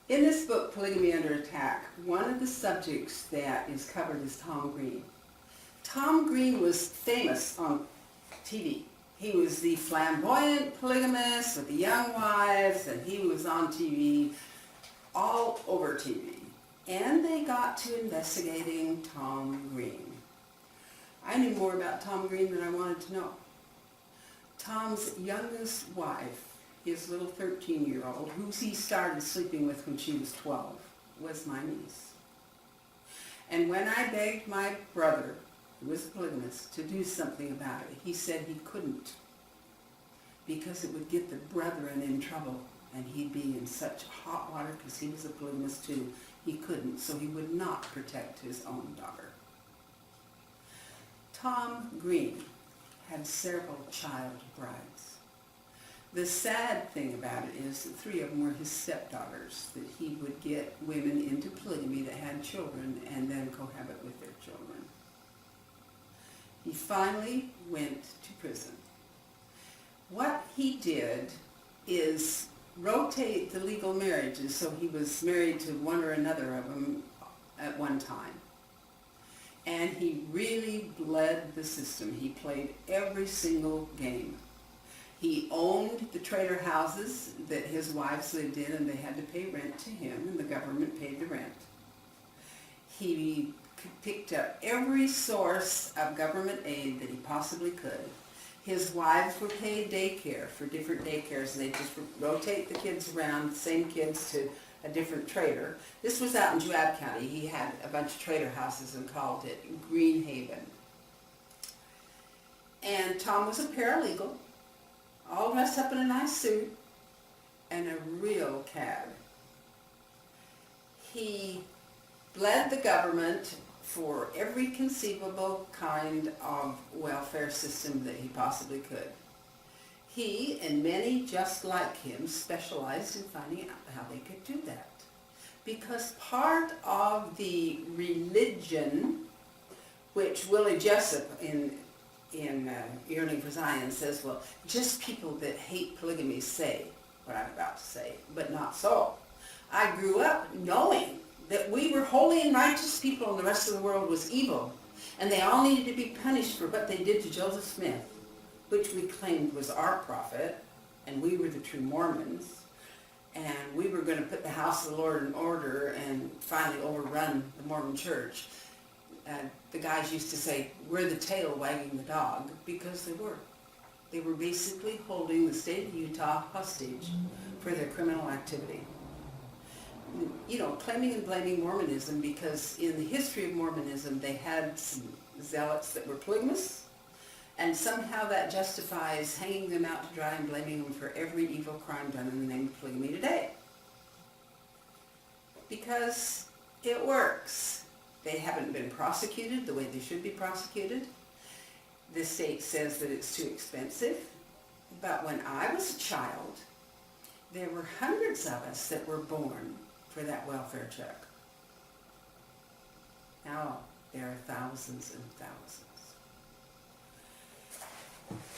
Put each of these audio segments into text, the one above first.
In this book, Polygamy Under Attack, one of the subjects that is covered is Tom Green. Tom Green was famous on TV. He was the flamboyant polygamist with the young wives, and he was on TV, all over TV. And they got to investigating Tom Green. I knew more about Tom Green than I wanted to know. Tom's youngest wife, his little 13-year-old, who he started sleeping with when she was 12, was my niece. And when I begged my brother, who was a polygamist, to do something about it, he said he couldn't, because it would get the brethren in trouble, and he'd be in such hot water because he was a polygamist too. He couldn't, so he would not protect his own daughter. Tom Green had several child brides. The sad thing about it is that 3 of them were his stepdaughters, that he would get women into polygamy that had children and then cohabit with their children. He finally went to prison. What he did is rotate the legal marriages, so he was married to one or another of them at one time. And he really bled the system. He played every single game. He owned the trailer houses that his wives lived in, and they had to pay rent to him, and the government paid the rent. He picked up every source of government aid that he possibly could. His wives were paid daycare for different daycares, and they just rotate the kids around, the same kids to a different trailer. This was out in Joab County. He had a bunch of trailer houses and called it Green Haven. And Tom was a paralegal, all dressed up in a nice suit, and a real cad. He bled the government for every conceivable kind of welfare system that he possibly could. He and many just like him specialized in finding out how they could do that. Because part of the religion, which Willie Jessup in Yearning for Zion says, well, just people that hate polygamy say what I'm about to say, but not so. I grew up knowing that we were holy and righteous people and the rest of the world was evil, and they all needed to be punished for what they did to Joseph Smith, which we claimed was our prophet, and we were the true Mormons, and we were going to put the house of the Lord in order and finally overrun the Mormon church. The guys used to say, we're the tail wagging the dog, because they were. They were basically holding the state of Utah hostage for their criminal activity. You know, claiming and blaming Mormonism, because in the history of Mormonism they had some zealots that were polygamists, and somehow that justifies hanging them out to dry and blaming them for every evil crime done in the name of polygamy today. Because it works. They haven't been prosecuted the way they should be prosecuted. The state says that it's too expensive. But when I was a child, there were hundreds of us that were born for that welfare check. Now there are thousands and thousands.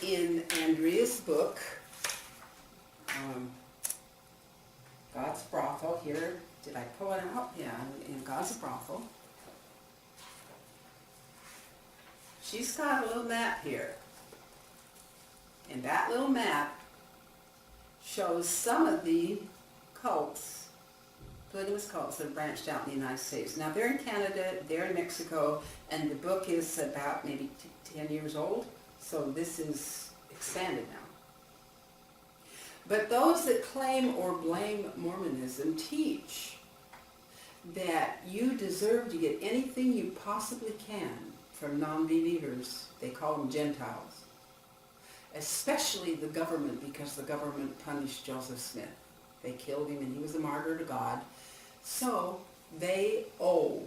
In Andrea's book, God's Brothel, here, did I pull it out? Yeah, in God's Brothel. She's got a little map here. And that little map shows some of the cults, polygamous cults that have branched out in the United States. Now they're in Canada, they're in Mexico, and the book is about maybe 10 years old, so this is expanded now. But those that claim or blame Mormonism teach that you deserve to get anything you possibly can from non-believers. They call them Gentiles. Especially the government, because the government punished Joseph Smith. They killed him and he was a martyr to God. So they owe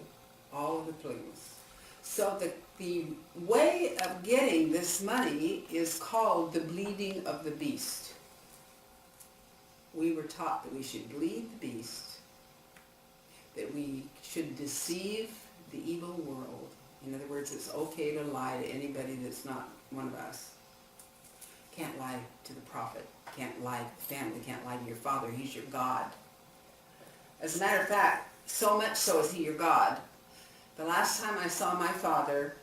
all of the polygamists. So the way of getting this money is called the bleeding of the beast. We were taught that we should bleed the beast, that we should deceive the evil world. In other words, it's okay to lie to anybody that's not one of us. Can't lie to the prophet. Can't lie to the family. Can't lie to your father. He's your God. As a matter of fact, so much so is he your God. The last time I saw my father,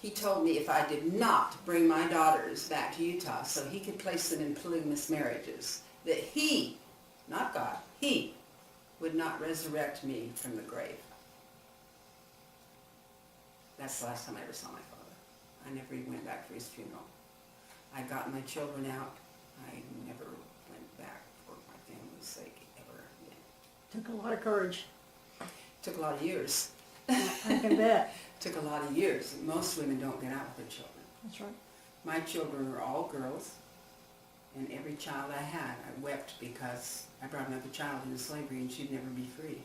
he told me if I did not bring my daughters back to Utah so he could place them in polygamous marriages, that he, not God, he would not resurrect me from the grave. That's the last time I ever saw my father. I never even went back for his funeral. I got my children out. I never went back for my family's sake ever again. Took a lot of courage. Took a lot of years. I can bet. Took a lot of years. Most women don't get out with their children. That's right. My children were all girls, and every child I had, I wept because I brought another child into slavery and she'd never be free.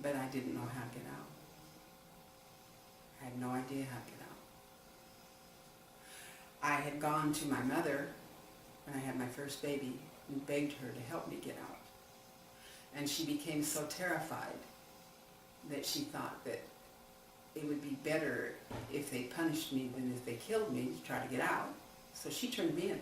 But I didn't know how to get out. I had no idea how to get out. I had gone to my mother when I had my first baby and begged her to help me get out. And she became so terrified that she thought that it would be better if they punished me than if they killed me to try to get out. So she turned me in.